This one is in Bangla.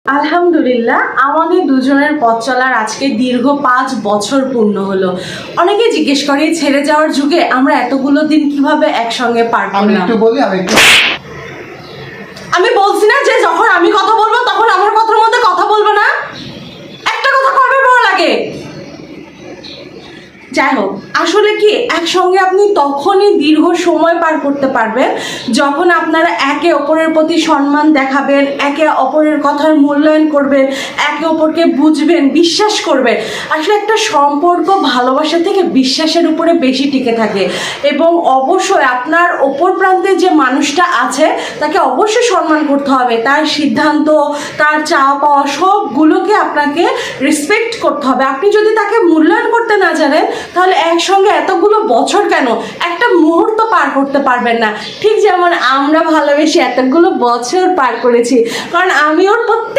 আলহামদুলিল্লাহ, আমাদের দুজনের পথ চলার আজকে দীর্ঘ 5 বছর পূর্ণ হলো। অনেকে জিজ্ঞেস করে ছেড়ে যাওয়ার যুগে আমরা এতগুলো দিন কিভাবে একসঙ্গে পার করলাম। আমি বলছি না যে যখন আমি কথা বলবো তখন আমার কথার মধ্যে কথা বলবো না, একটা কথা কবে ভালো লাগে। যাই হোক, আসলে কি একসঙ্গে আপনি তখনই দীর্ঘ সময় পার করতে পারবেন যখন আপনারা একে অপরের প্রতি সম্মান দেখাবেন, একে অপরের কথার মূল্যায়ন করবেন, একে অপরকে বুঝবেন, বিশ্বাস করবেন। আসলে একটা সম্পর্ক ভালোবাসা থেকে বিশ্বাসের উপরে বেশি টিকে থাকে এবং অবশ্যই আপনার অপর প্রান্তে যে মানুষটা আছে তাকে অবশ্যই সম্মান করতে হবে। তার সিদ্ধান্ত, তার চাওয়া পাওয়া সবগুলোকে আপনাকে রেসপেক্ট করতে হবে। আপনি যদি তাকে মূল্যায়ন করতে না জানেন তাহলে একসঙ্গে এতগুলো বছর কেন একটা মুহূর্ত পার করতে পারবেন না। ঠিক যেমন আমরা ভালোবেসে এতগুলো বছর পার করেছি, কারণ আমি ওর প্রত্যেক